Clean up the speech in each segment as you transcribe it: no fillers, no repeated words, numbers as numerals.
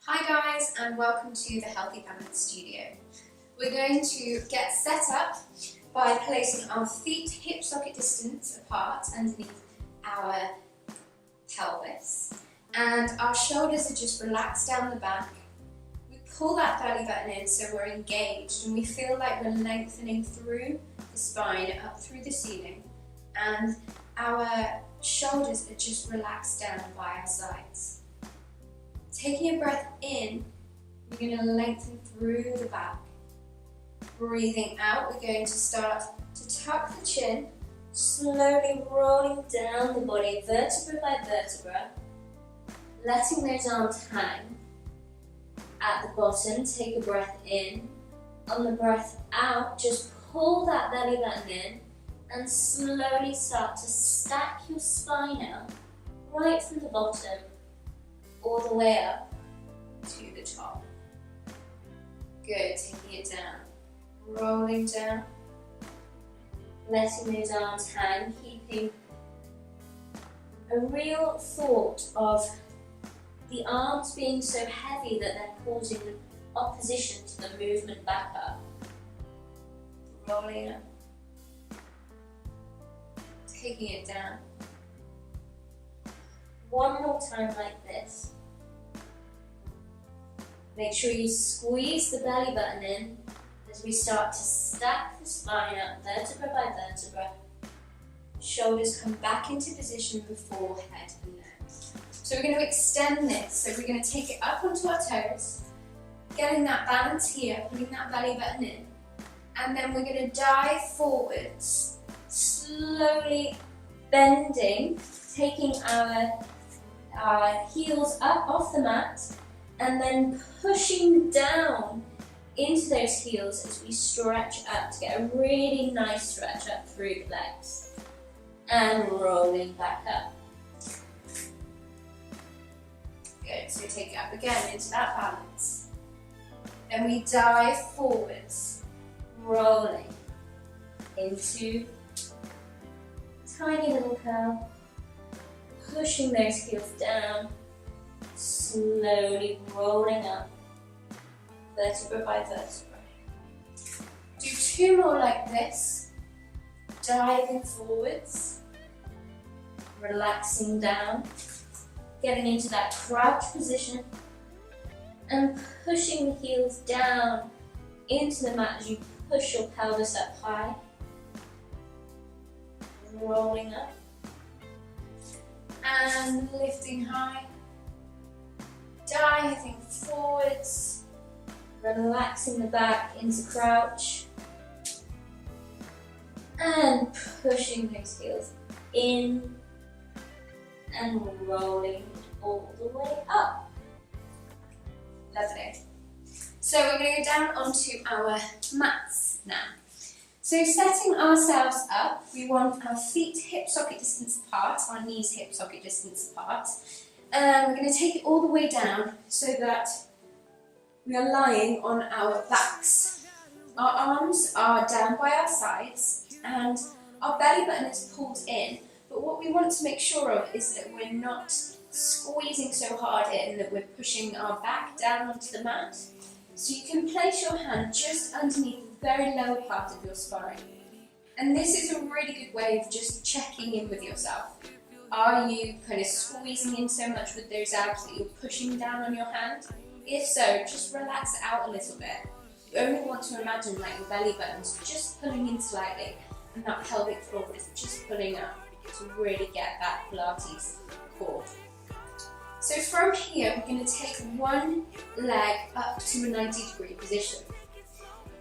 Hi guys, and welcome to the Healthy Balance Studio. We're going to get set up by placing our feet hip socket distance apart underneath our pelvis, and our shoulders are just relaxed down the back. We pull that belly button in so we're engaged and we feel like we're lengthening through the spine up through the ceiling, and our shoulders are just relaxed down by our sides. Taking a breath in, we're going to lengthen through the back. Breathing out, we're going to start to tuck the chin, slowly rolling down the body, vertebra by vertebra, letting those arms hang. At the bottom, take a breath in. On the breath out, just pull that belly button in and slowly start to stack your spine out right from the bottom all the way up to the top. Good, taking it down, rolling down, letting those arms hang, keeping a real thought of the arms being so heavy that they're causing opposition to the movement back up. Rolling up, taking it down. One more time like this. Make sure you squeeze the belly button in as we start to stack the spine up vertebra by vertebra. Shoulders come back into position before head and neck. So we're going to extend this. So we're going to take it up onto our toes, getting that balance here, putting that belly button in. And then we're going to dive forwards, slowly bending, taking our heels up off the mat and then pushing down into those heels as we stretch up to get a really nice stretch up through the legs and rolling back up. Good, so take it up again into that balance. Then we dive forwards, rolling into a tiny little curl. Pushing those heels down, slowly rolling up, vertebra by vertebra. Do two more like this, diving forwards, relaxing down, getting into that crouch position, and pushing the heels down into the mat as you push your pelvis up high, rolling up, and lifting high, diving forwards, relaxing the back into crouch, and pushing those heels in and rolling all the way up. Lovely. So we're going to go down onto our mats now. So setting ourselves up, we want our feet hip socket distance apart, our knees hip socket distance apart, and we're going to take it all the way down so that we are lying on our backs. Our arms are down by our sides and our belly button is pulled in, but what we want to make sure of is that we're not squeezing so hard in that we're pushing our back down onto the mat. So you can place your hand just underneath the very lower part of your spine. And this is a really good way of just checking in with yourself. Are you kind of squeezing in so much with those abs that you're pushing down on your hand? If so, just relax it out a little bit. You only want to imagine like your belly button's just pulling in slightly and that pelvic floor is just pulling up to really get that Pilates core. So from here, we're going to take one leg up to a 90-degree position.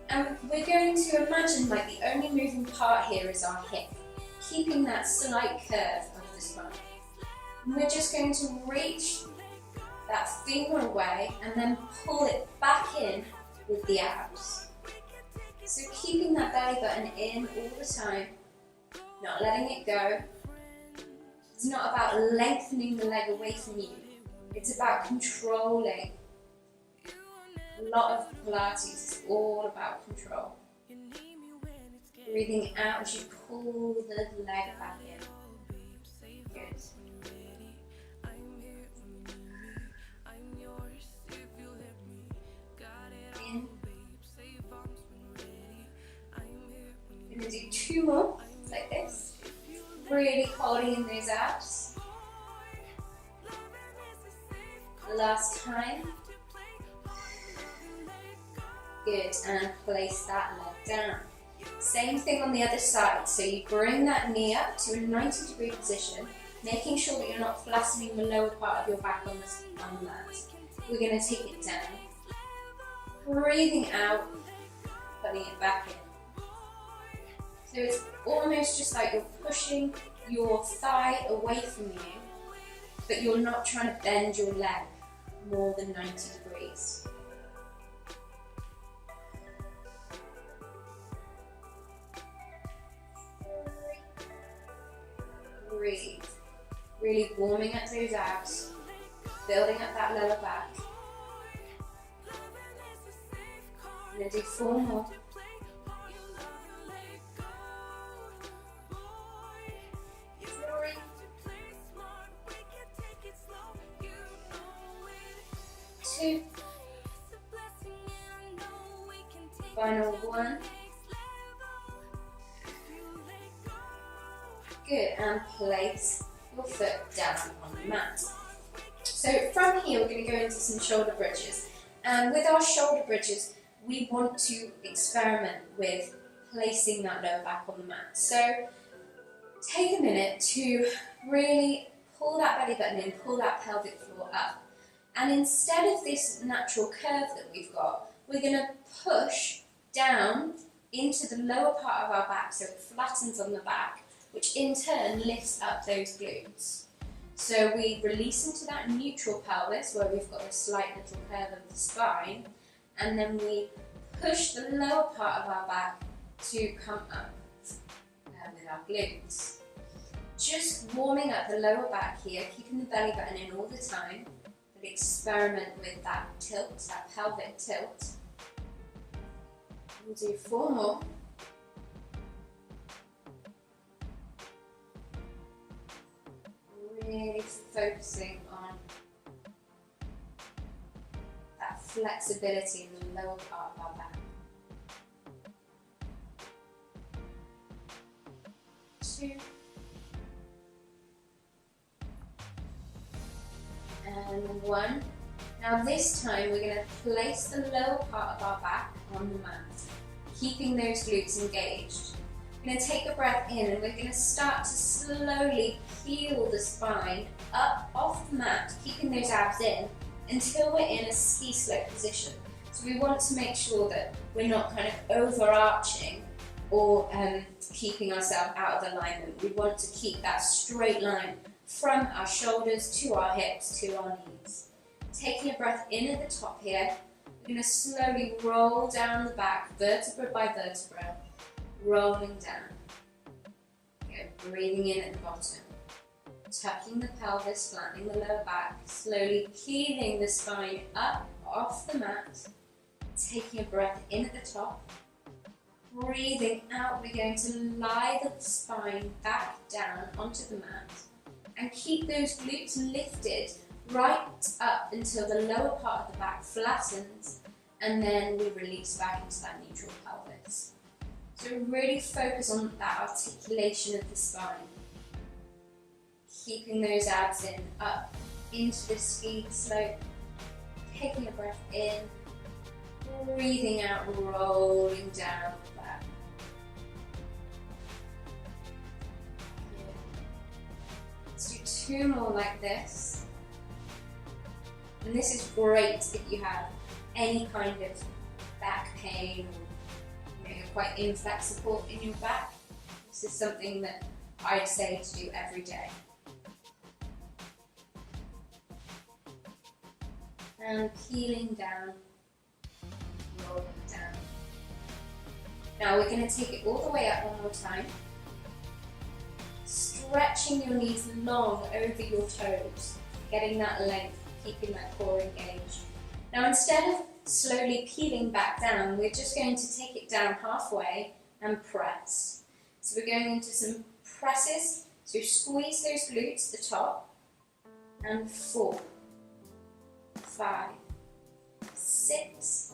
And we're going to imagine like the only moving part here is our hip, keeping that slight curve of the spine. And we're just going to reach that femur away and then pull it back in with the abs. So keeping that belly button in all the time, not letting it go. It's not about lengthening the leg away from you. It's about controlling. A lot of Pilates is all about control. Breathing out as you pull the leg back in. Good. really holding in those abs. Last time. Good, and place that leg down. Same thing on the other side, so you bring that knee up to a 90-degree position, making sure that you're not flattening the lower part of your back on the mat. We're going to take it down. Breathing out, putting it back in. So it's almost just like you're pushing your thigh away from you, but you're not trying to bend your leg more than 90 degrees. Breathe. Really warming up those abs, building up that lower back. I'm going to do 4 more. 3. 2. Final 1. Good, and place your foot down on the mat. So from here we're going to go into some shoulder bridges. And with our shoulder bridges, we want to experiment with placing that lower back on the mat. So take a minute to really pull that belly button in, pull that pelvic floor up. And instead of this natural curve that we've got, we're going to push down into the lower part of our back so it flattens on the back, which in turn lifts up those glutes. So we release into that neutral pelvis where we've got a slight little curve of the spine, and then we push the lower part of our back to come up with our glutes. Just warming up the lower back here, keeping the belly button in all the time, but experiment with that tilt, that pelvic tilt. We'll do 4 more. Really focusing on that flexibility in the lower part of our back. 2. And 1. Now this time we're going to place the lower part of our back on the mat, keeping those glutes engaged. We're going to take a breath in and we're going to start to slowly peel the spine up off the mat, keeping those abs in until we're in a ski slope position. So we want to make sure that we're not kind of overarching or keeping ourselves out of alignment. We want to keep that straight line from our shoulders to our hips to our knees. Taking a breath in at the top here, we're going to slowly roll down the back, vertebra by vertebra, rolling down. Good. Breathing in at the bottom. Tucking the pelvis, flattening the lower back, slowly peeling the spine up off the mat. Taking a breath in at the top. Breathing out, we're going to lie the spine back down onto the mat and keep those glutes lifted right up until the lower part of the back flattens, and then we release back into that neutral pelvis. So really focus on that articulation of the spine. Keeping those abs in, up into the ski slope. Taking a breath in, breathing out, rolling down the back. Let's do 2 more like this. And this is great if you have any kind of back pain or you're quite inflexible in your back. This is something that I'd say to do every day. And peeling down, rolling down. Now we're going to take it all the way up one more time. Stretching your knees long over your toes, getting that length, keeping that core engaged. Now instead of slowly peeling back down, we're just going to take it down halfway and press. So we're going into some presses, so squeeze those glutes, the top, and 4, 5, 6,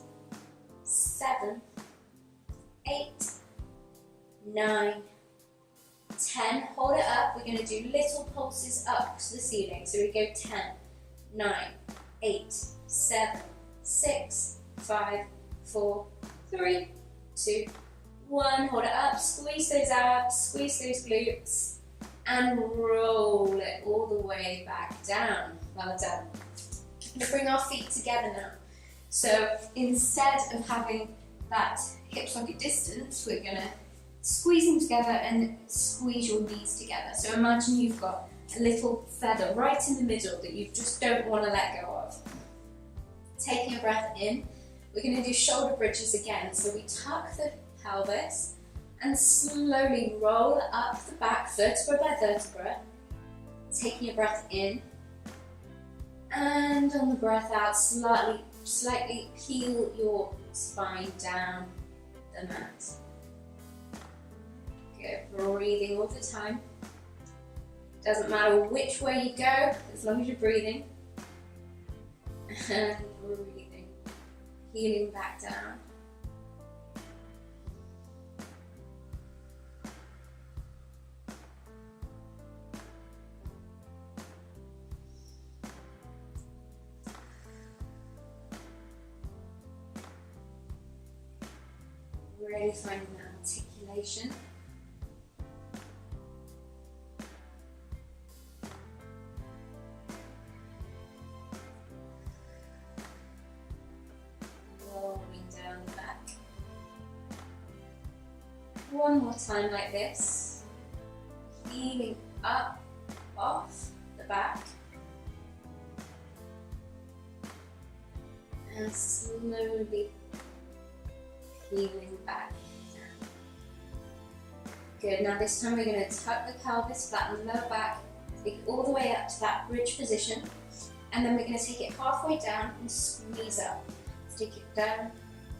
7, 8, 9, 10, hold it up. We're going to do little pulses up to the ceiling. So we go 10, 9, 8, 7, 6, 5, 4, 3, 2, 1. Hold it up, squeeze those abs, squeeze those glutes, and roll it all the way back down. Well done. We're going to bring our feet together now. So instead of having that hip socket distance, we're going to squeeze them together and squeeze your knees together. So imagine you've got a little feather right in the middle that you just don't want to let go of. Taking a breath in, we're going to do shoulder bridges again. So we tuck the pelvis and slowly roll up the back vertebra by vertebra. Taking a breath in, and on the breath out, slightly peel your spine down the mat. Good, breathing all the time. Doesn't matter which way you go, as long as you're breathing. And breathing, healing back down. Really finding that articulation. Rolling down the back. One more time like this. Healing up, off the back. And slowly healing back down. Good, now this time we're going to tuck the pelvis, flatten the lower back, take it all the way up to that bridge position, and then we're going to take it halfway down and squeeze up. Take it down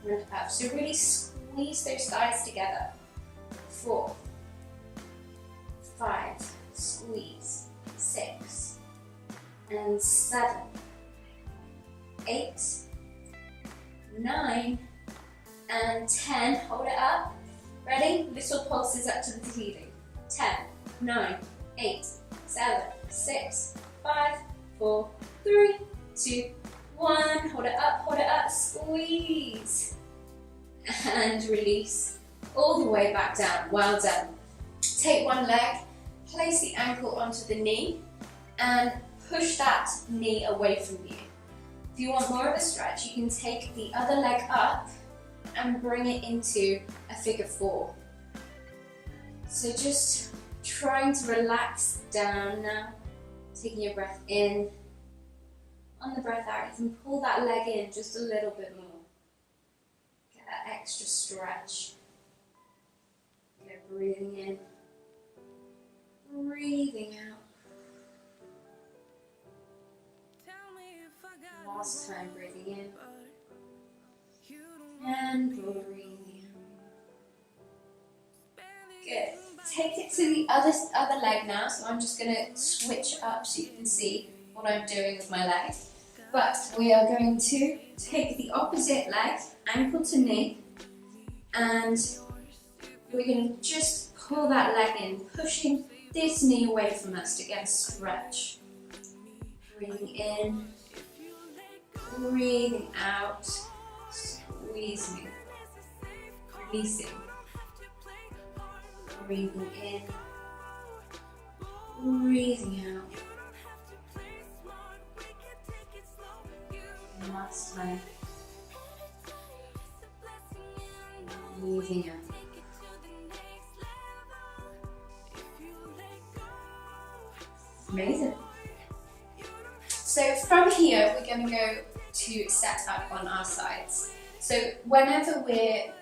and up. So really squeeze those thighs together. 4, 5, squeeze, 6, and 7, 8, 9, and 10, hold it up. Ready? Little pulses up to the ceiling. 10, 9, 8, 7, 6, 5, 4, 3, 2, 1. Hold it up, squeeze. And release all the way back down. Well done. Take one leg, place the ankle onto the knee, and push that knee away from you. If you want more of a stretch, you can take the other leg up and bring it into a figure 4. So just trying to relax down now, taking your breath in. On the breath out, you can pull that leg in just a little bit more. Get that extra stretch. Good, breathing in, breathing out. Last time, breathing in. And breathing out. Good. Take it to the other leg now. So I'm just going to switch up so you can see what I'm doing with my leg. But we are going to take the opposite leg, ankle to knee, and we're going to just pull that leg in, pushing this knee away from us to get a stretch. Breathing in, breathing out. Squeezing, releasing, breathing in, breathing out. And last time, breathing out. Amazing. So from here, we're going to go to set up on our sides. So whenever we're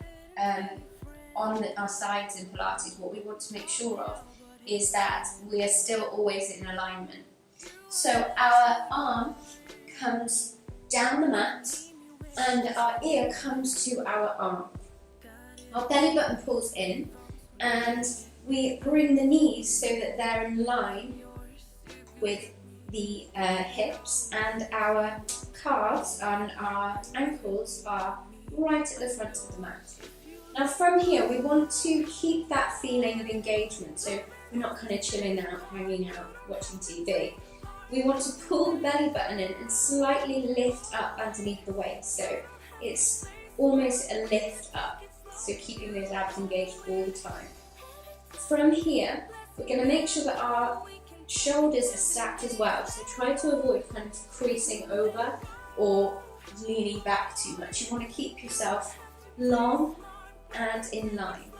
on our sides in Pilates, what we want to make sure of is that we are still always in alignment. So our arm comes down the mat and our ear comes to our arm. Our belly button pulls in and we bring the knees so that they're in line with the hips, and our calves and our ankles are right at the front of the mat. Now from here we want to keep that feeling of engagement, so We're not kind of chilling out, hanging out, watching TV. We want to pull the belly button in and slightly lift up underneath the waist. So it's almost a lift up. So keeping those abs engaged all the time. From here, we're going to make sure that our shoulders are stacked as well. So try to avoid kind of creasing over or leaning back too much. You want to keep yourself long and in line.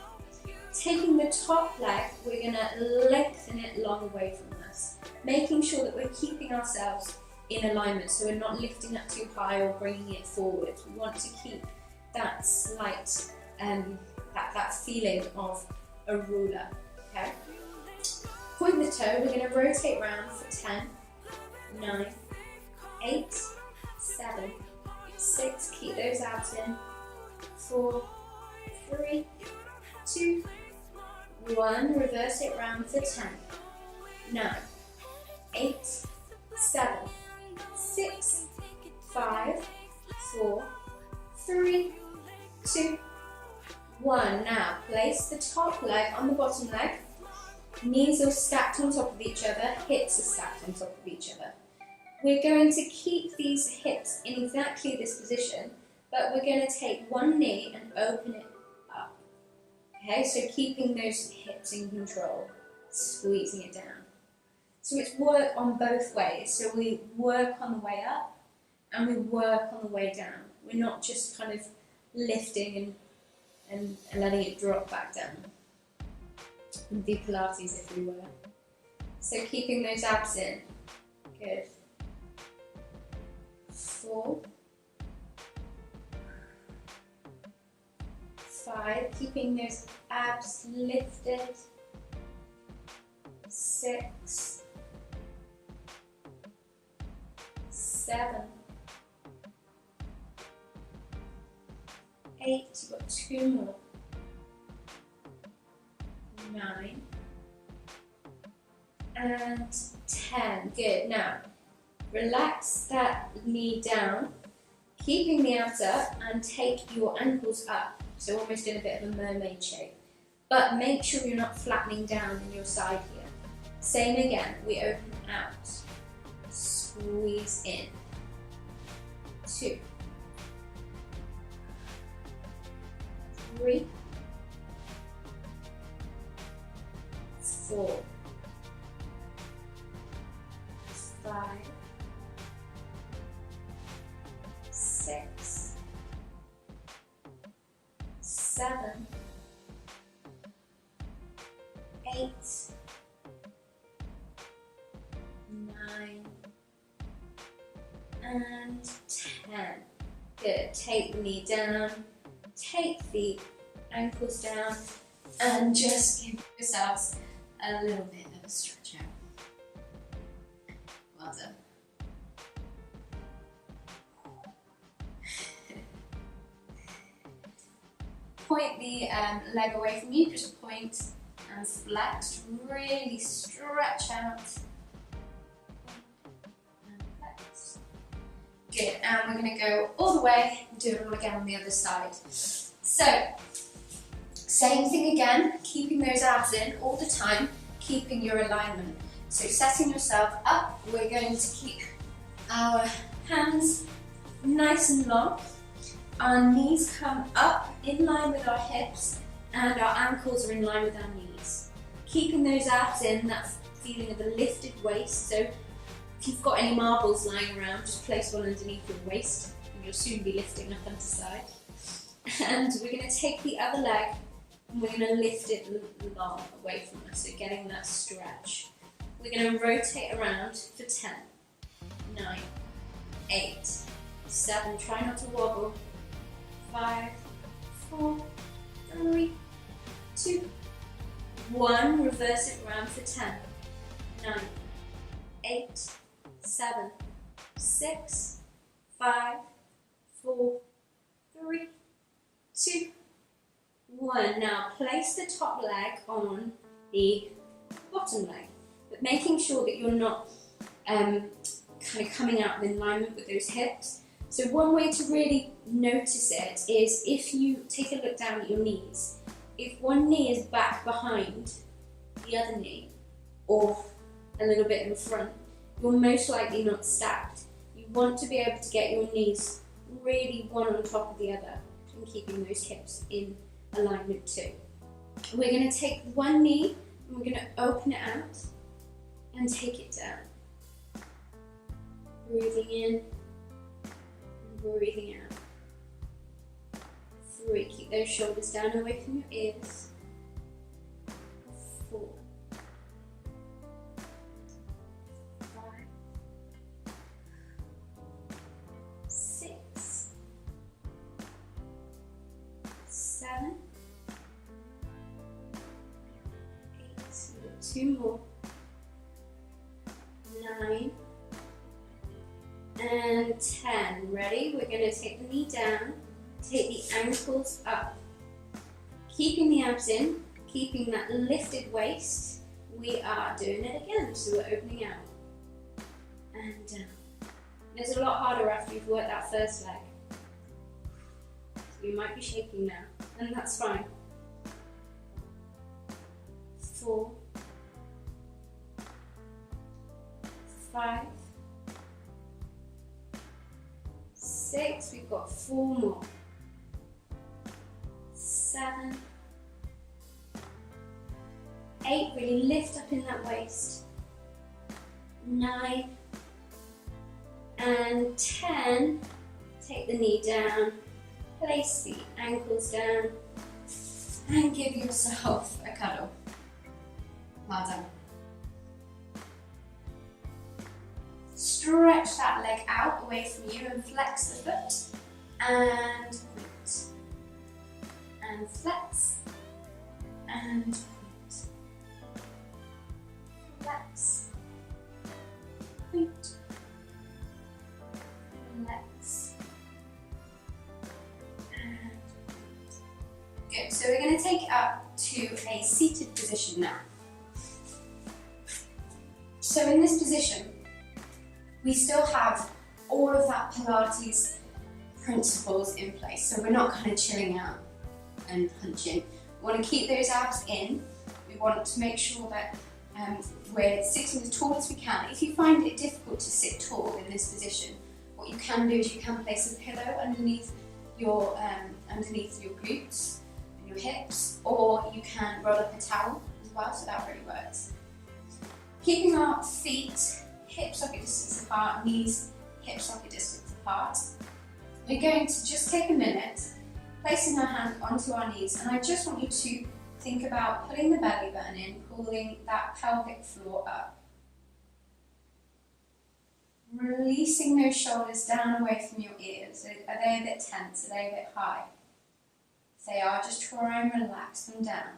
Taking the top leg, we're going to lengthen it long away from us, making sure that we're keeping ourselves in alignment, so we're not lifting up too high or bringing it forward. We want to keep that slight, that feeling of a ruler. Okay. Point the toe, we're going to rotate round for 10, 9, 8, 7, 6, keep those abs in, 4, 3, 2, 1, reverse it round for 10, 9, 8, 7, 6, 5, 4, 3, 2, 1. Now place the top leg on the bottom leg, knees are stacked on top of each other, hips are stacked on top of each other. We're going to keep these hips in exactly this position, but we're going to take one knee and open it up. Okay, so keeping those hips in control, squeezing it down. So it's work on both ways. So we work on the way up and we work on the way down. We're not just kind of lifting and letting it drop back down. And do Pilates if we were. So keeping those abs in. Good. 4, 5, keeping those abs lifted. 6, 7, 8, you've got 2 more. 9 and 10. Good. Now relax that knee down, keeping the abs up, and take your ankles up, so almost in a bit of a mermaid shape. But make sure you're not flattening down in your side here. Same again, we open out, squeeze in. 2, 3, 4, 5, 6, 7, 8, 9, and 10. Good. Take the knee down, take the ankles down, and just give yourselves a little bit of a stretch out. Well done. Point the leg away from you, just point and flex, really stretch out. And flex. Good, and we're going to go all the way and do it all again on the other side. So, same thing again, keeping those abs in all the time, keeping your alignment. So setting yourself up, we're going to keep our hands nice and long. Our knees come up in line with our hips and our ankles are in line with our knees. Keeping those abs in, that feeling of a lifted waist. So if you've got any marbles lying around, just place one underneath your waist and you'll soon be lifting up onto side. And we're going to take the other leg and we're going to lift it long away from us, so getting that stretch. We're going to rotate around for 10, 9, 8, 7, try not to wobble, 5, 4, 3, 2, 1, reverse it around for 10, 9, 8, 7, 6, 5, 4, 3, 2, 1. Now place the top leg on the bottom leg, but making sure that you're not kind of coming out in alignment with those hips. So one way to really notice it is if you take a look down at your knees. If one knee is back behind the other knee or a little bit in front, you're most likely not stacked. You want to be able to get your knees really one on top of the other and keeping those hips in alignment too. We're going to take one knee and we're going to open it out and take it down. Breathing in and breathing out. 3, keep those shoulders down away from your ears. 4, 5, 6, 7, 8, 2 more, 9, and 10. Ready? We're going to take the knee down, take the ankles up, keeping the abs in, keeping that lifted waist. We are doing it again, so we're opening out and down. It's a lot harder after you've worked that first leg. So you might be shaking now, and that's fine. 4, 5, 6, we've got 4 more. 7, 8, really lift up in that waist. 9, and 10, take the knee down, place the ankles down, and give yourself a cuddle. Well done. Stretch that leg out away from you and flex the foot, and point, and flex, and point, flex, point, flex, and point. Good, so we're going to take it up to a seated position now. So in this position, we still have all of that Pilates principles in place, so we're not kind of chilling out and punching. We want to keep those abs in. We want to make sure that we're sitting as tall as we can. If you find it difficult to sit tall in this position, what you can do is you can place a pillow underneath your glutes and your hips, or you can roll up a towel as well, so that really works. Keeping our feet hip socket distance apart, knees hip socket distance apart. We're going to just take a minute, placing our hand onto our knees, and I just want you to think about pulling the belly button in, pulling that pelvic floor up. Releasing those shoulders down away from your ears. Are they a bit tense? Are they a bit high? If they are, just try and relax them down.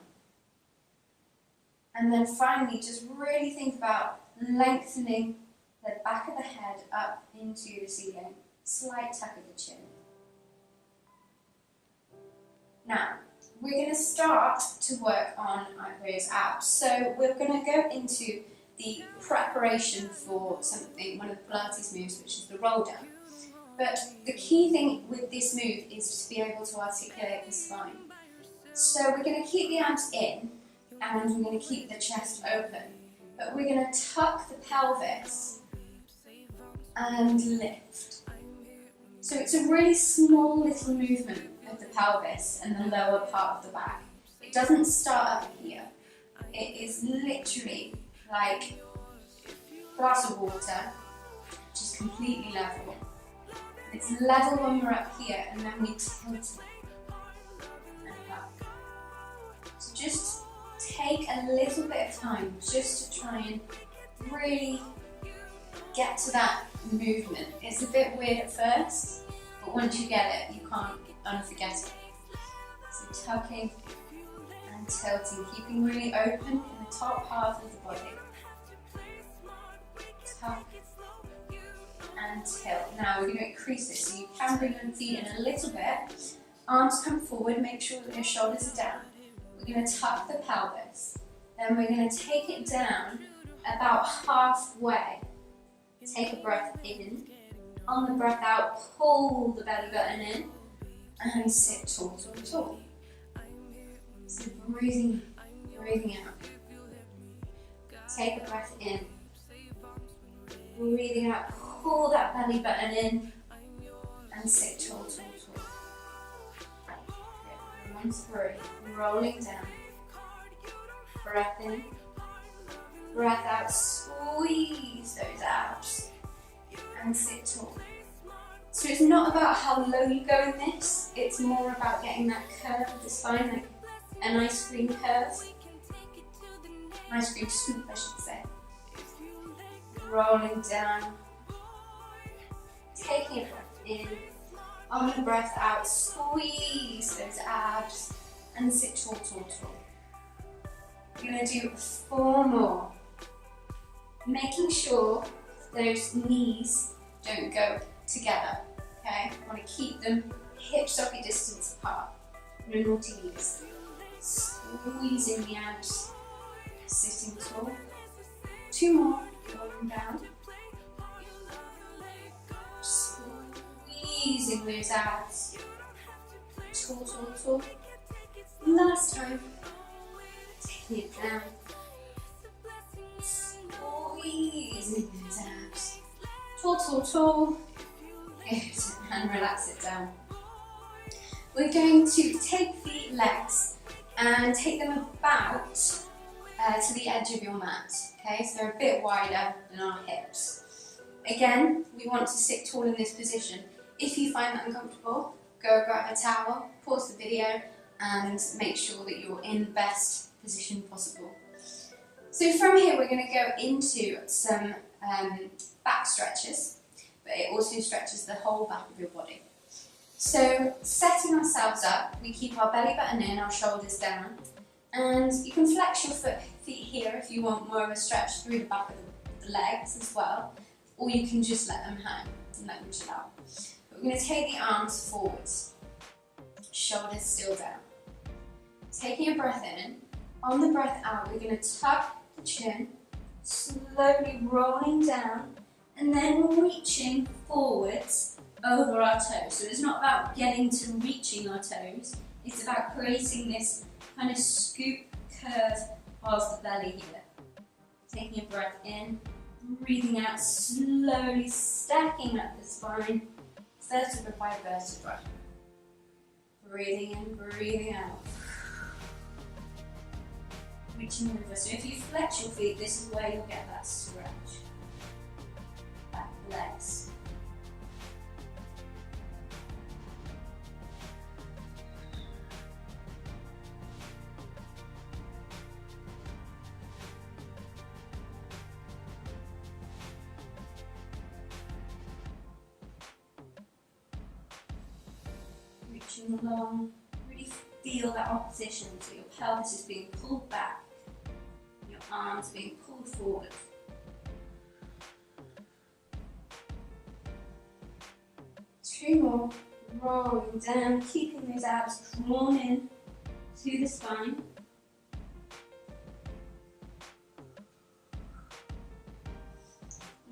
And then finally, just really think about lengthening the back of the head up into the ceiling, slight tuck of the chin. Now, we're going to start to work on those abs. So we're going to go into the preparation for something, one of the Pilates moves, which is the roll down. But the key thing with this move is to be able to articulate the spine. So we're going to keep the abs in, and we're going to keep the chest open. But we're going to tuck the pelvis and lift. So it's a really small little movement of the pelvis and the lower part of the back. It doesn't start up here. It is literally like a glass of water, just completely level. It's level when we're up here, and then we tilt it and up. So just take a little bit of time just to try and really get to that movement. It's a bit weird at first, but once you get it, you can't unforget it. So tucking and tilting, keeping really open in the top half of the body. Tuck and tilt. Now we're going to increase this, so you can bring your feet in a little bit. Arms come forward, make sure that your shoulders are down. We're going to tuck the pelvis. Then we're going to take it down about halfway. Take a breath in. On the breath out, pull the belly button in and sit tall, tall, tall. So breathing out. take a breath in. Breathing out, pull that belly button in and sit tall, tall, tall. Good. 1, 3, rolling down. Breath in, breath out, squeeze those abs and sit tall. So it's not about how low you go in this, it's more about getting that curve of the spine, like an ice cream curve. An ice cream scoop, I should say. Rolling down, taking a breath in, on the breath out, squeeze those abs and sit tall, tall, tall. We're going to do 4 more, making sure those knees don't go together, okay? I want to keep them hip socket distance apart, no naughty knees. Squeezing the abs, sitting tall. 2 more, rolling down. Squeezing those abs, tall, tall, tall. Last time. Taking it down, squeezing those abs, tall, tall, tall. Good, and relax it down. We're going to take the legs and take them about to the edge of your mat. Okay, so they're a bit wider than our hips. Again, we want to sit tall in this position. If you find that uncomfortable, go grab a towel, pause the video, and make sure that you're in the best position possible. So from here we're going to go into some back stretches, but it also stretches the whole back of your body. So setting ourselves up, we keep our belly button in, our shoulders down, and you can flex your feet here if you want more of a stretch through the back of the legs as well, or you can just let them hang and let them chill out. But we're going to take the arms forwards, shoulders still down. Taking a breath in, on the breath out, we're going to tuck the chin, slowly rolling down, and then reaching forwards over our toes. So it's not about getting to reaching our toes, it's about creating this kind of scoop curve of the belly here. Taking a breath in, breathing out, slowly stacking up the spine, vertebra by vertebra. Breathing in, breathing out. Reaching over. So if you flex your feet, this is where you'll get that stretch. Back legs. Reaching along. Really feel that opposition, so your pelvis is being pulled back, your arms being pulled forward. Two more, rolling down, keeping those abs drawn in to the spine.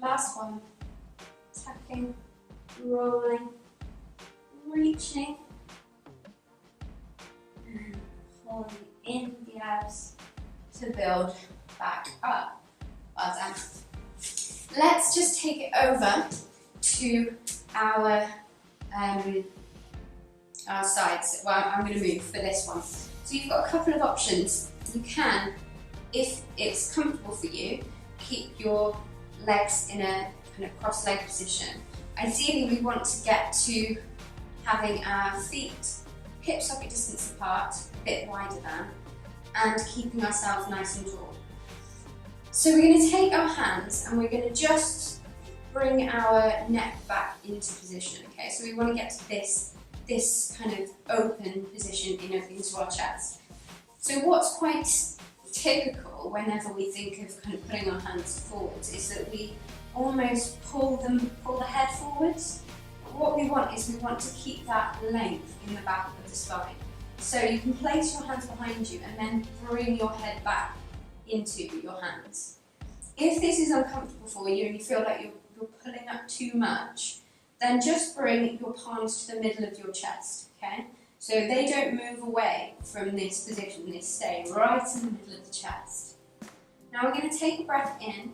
Last one, tucking, rolling, reaching, and holding in the abs to build back up. Well done. Let's just take it over to our sides. Well, I'm going to move for this one. So you've got a couple of options. You can, if it's comfortable for you, keep your legs in a kind of cross-leg position. Ideally, we want to get to having our feet hip socket distance apart, a bit wider than, and keeping ourselves nice and tall. So we're going to take our hands and we're going to just bring our neck back into position. Okay, so we want to get to this kind of open position into our chest. So what's quite typical whenever we think of kind of putting our hands forwards is that we almost pull the head forwards. But what we want is we want to keep that length in the back of the spine. So you can place your hands behind you and then bring your head back into your hands. If this is uncomfortable for you and you feel like you're pulling up too much, then just bring your palms to the middle of your chest, okay? So they don't move away from this position, they stay right in the middle of the chest. Now we're going to take a breath in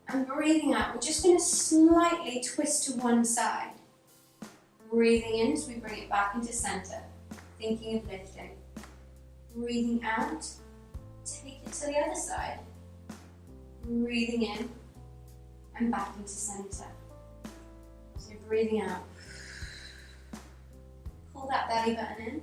and breathing out. We're just going to slightly twist to one side. Breathing in as we bring it back into center, thinking of lifting. Breathing out, take it to the other side. Breathing in and back into center. So breathing out. Pull that belly button in.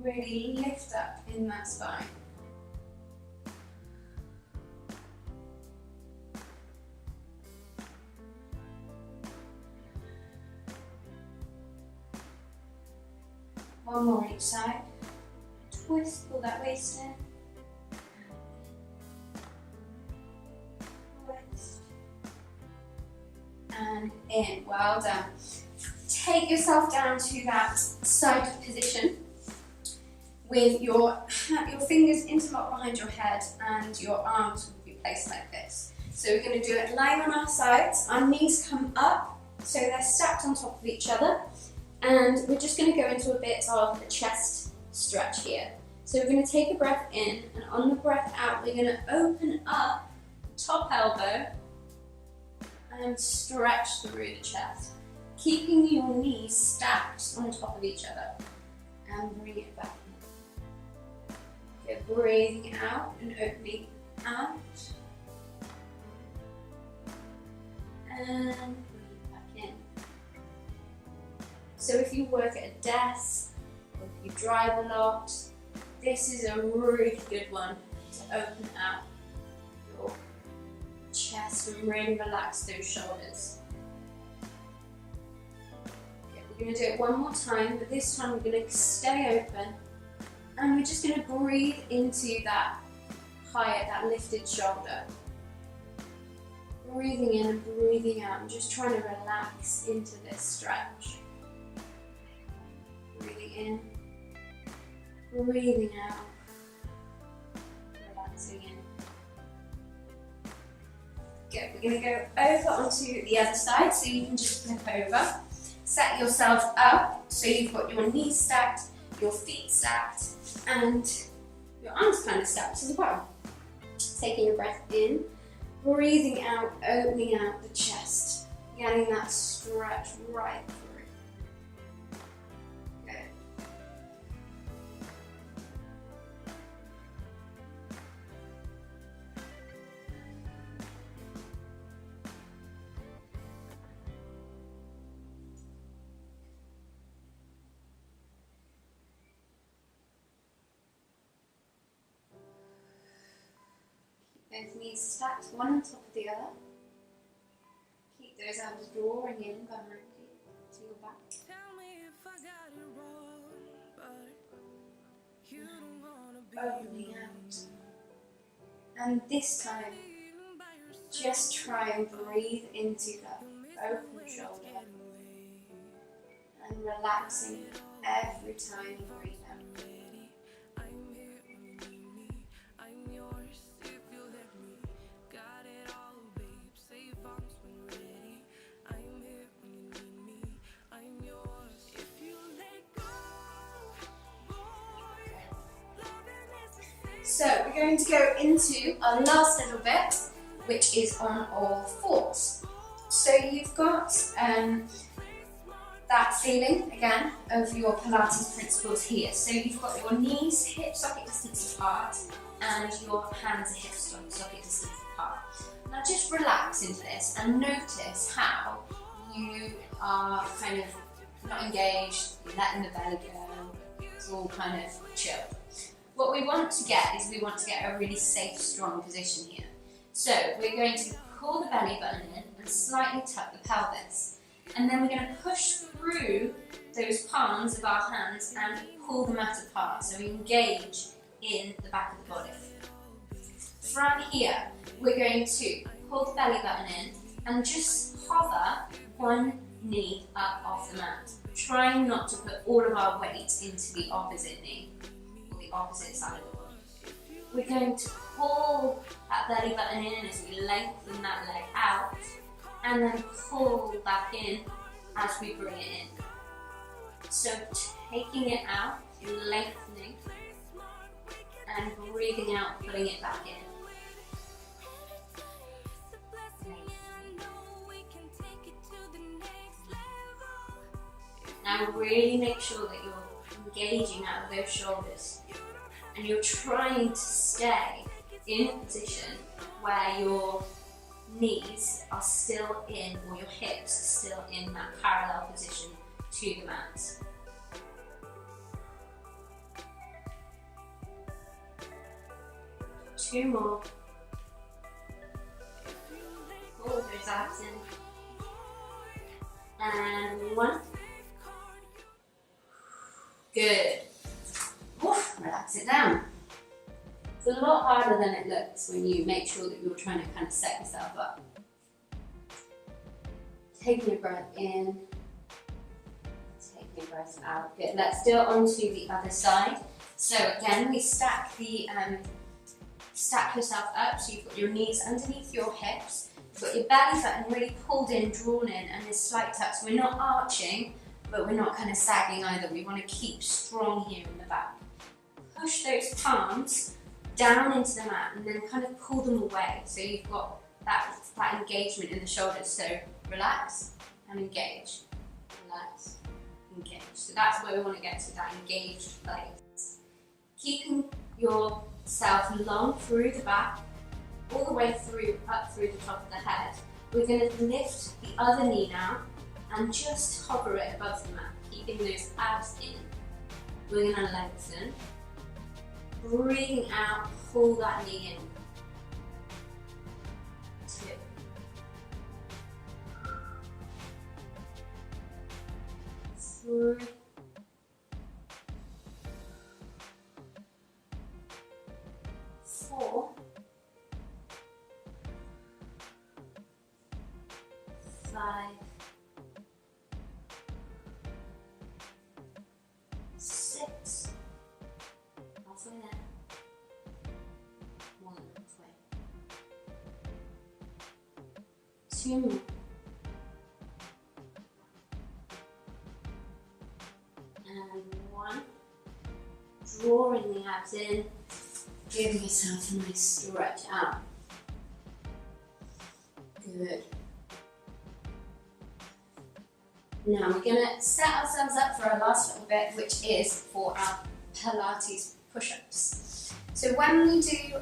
Really lift up in that spine. One more on each side. Twist, pull that waist in. Twist. And in. Well done. Take yourself down to that side position with your fingers interlocked behind your head and your arms will be placed like this. So we're going to do it lying on our sides. Our knees come up so they're stacked on top of each other. And we're just going to go into a bit of a chest stretch here. So we're going to take a breath in, and on the breath out, we're going to open up top elbow and stretch through the chest, keeping your knees stacked on top of each other. And bring it back in. Okay, breathing out and opening out. And back in. So if you work at a desk, or if you drive a lot, this is a really good one to open out your chest and really relax those shoulders. Okay, we're going to do it one more time, but this time we're going to stay open and we're just going to breathe into that higher, that lifted shoulder. Breathing in and breathing out. I'm just trying to relax into this stretch. Breathing in, breathing out, relaxing in. Good, we're going to go over onto the other side, so you can just flip over. Set yourself up, so you've got your knees stacked, your feet stacked, and your arms kind of stacked as well. Taking a breath in, breathing out, opening out the chest, getting that stretch right through. Good. Both knees stacked, one on top of the other. Keep those arms drawing in behind you to your back. Tell me if I got it wrong, but you don't wanna be Opening out. And this time, just try and breathe into that open shoulder and relaxing every time you breathe out. So we're going to go into our last little bit, which is on all fours. So you've got that feeling, again, of your Pilates principles here. So you've got your knees hip socket distance apart and your hands are hip socket distance apart. Now just relax into this and notice how you are kind of not engaged, you're letting the belly go, it's all kind of chill. What we want to get is we want to get a really safe, strong position here. So we're going to pull the belly button in and slightly tuck the pelvis. And then we're going to push through those palms of our hands and pull the mat apart. So we engage in the back of the body. From here, we're going to pull the belly button in and just hover one knee up off the mat. trying not to put all of our weight into the opposite knee, or the opposite side of the body. We're going to pull that belly button in as we lengthen that leg out, and then pull back in as we bring it in. So taking it out, lengthening, and breathing out, pulling it back in. Now really make sure that you're engaging out of those shoulders, and you're trying to stay in a position where your knees are still in, or your hips are still in that parallel position to the mat. Two more. Pull those abs in. And one. Good. Oof, relax it down. It's a lot harder than it looks when you make sure that you're trying to kind of set yourself up. Taking a breath in, taking a breath out. Good. Let's do it onto the other side. So again, we stack yourself up. So you've got your knees underneath your hips. You've got your belly button really pulled in, drawn in, and this slight tuck. So we're not arching, but we're not kind of sagging either. We want to keep strong here in the back. Push those palms down into the mat and then kind of pull them away. So you've got that engagement in the shoulders. So relax and engage. Relax, engage. So that's where we want to get to, that engaged place. Keeping yourself long through the back, all the way through, up through the top of the head. We're going to lift the other knee now and just hover it above the mat, keeping those abs in. We're going to lengthen. Breathing out, pull that knee in. 2. 3. 4. 5. 6. Halfway there. 1. Halfway. 2 more. And 1. Drawing the abs in, giving yourself a nice stretch out. Good. Now we're going to set ourselves up for our last little bit, which is for our Pilates push-ups. So when we do a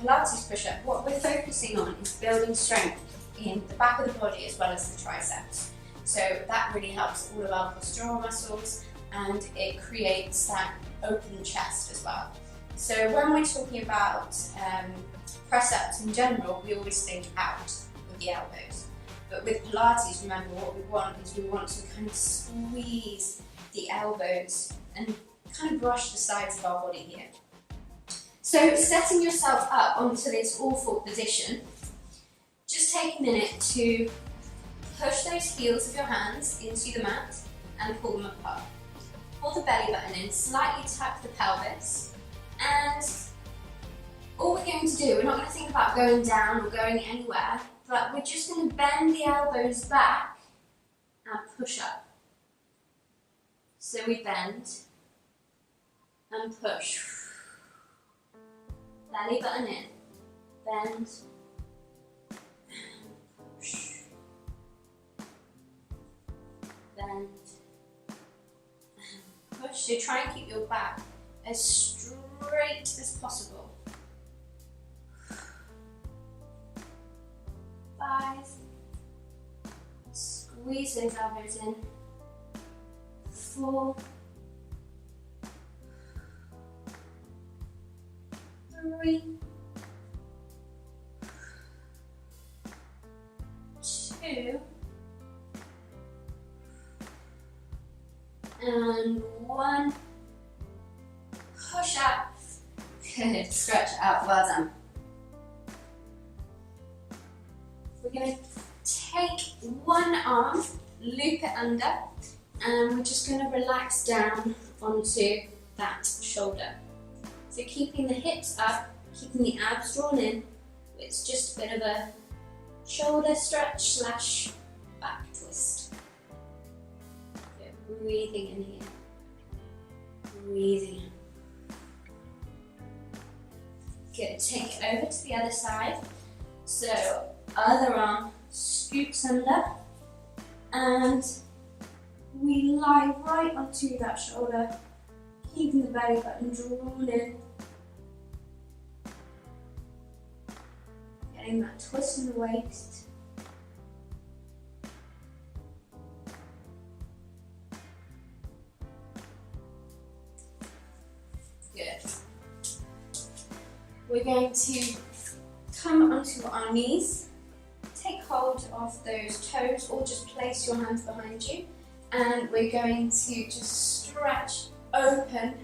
Pilates push-up, what we're focusing on is building strength in the back of the body as well as the triceps. So that really helps all of our postural muscles, and it creates that open chest as well. So when we're talking about press-ups in general, we always think out with the elbows. But with Pilates, remember, what we want is we want to kind of squeeze the elbows and kind of brush the sides of our body here. So setting yourself up onto this awful position, just take a minute to push those heels of your hands into the mat and pull them apart. Pull the belly button in, slightly tuck the pelvis, and all we're going to do, we're not going to think about going down or going anywhere, but we're just going to bend the elbows back and push up. So we bend and push. Belly button in, bend and push. Bend and push. So try and keep your back as straight as possible. 5. Squeeze those elbows in. 4. 3. 2. And 1. Push up. Good. Stretch out. Well done. We're going to take one arm, loop it under, and we're just going to relax down onto that shoulder. So keeping the hips up, keeping the abs drawn in, it's just a bit of a shoulder stretch / back twist. So breathing in here, breathing in. Good, take it over to the other side. So other arm scoots under and we lie right onto that shoulder, keeping the belly button drawn in. Getting that twist in the waist. Good. We're going to come onto our knees, take hold of those toes or just place your hands behind you, and we're going to just stretch open,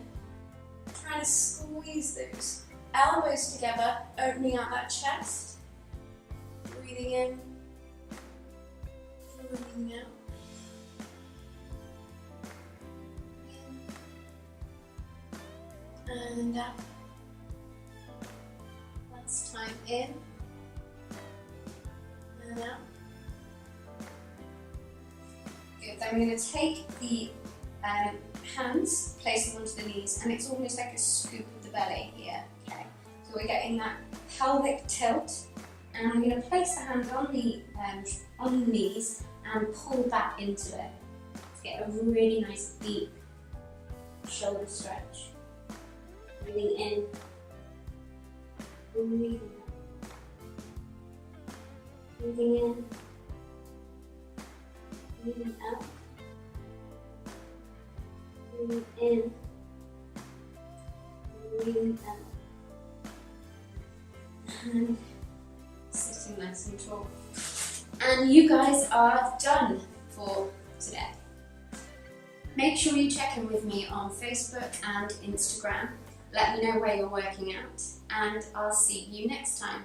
trying to squeeze those elbows together, opening out that chest, breathing in, breathing out. And out. Last time in and out. Good. Then we're going to take the hands, place them onto the knees, and it's almost like a scoop of the belly here. Okay. So we're getting that pelvic tilt, and I'm going to place the hands on the knees and pull that into it to get a really nice deep shoulder stretch. Breathing in, breathing out, breathing in, breathing out, breathing in, breathing out, and sitting nice and tall. And you guys are done for today. Make sure you check in with me on Facebook and Instagram. Let me know where you're working out, and I'll see you next time.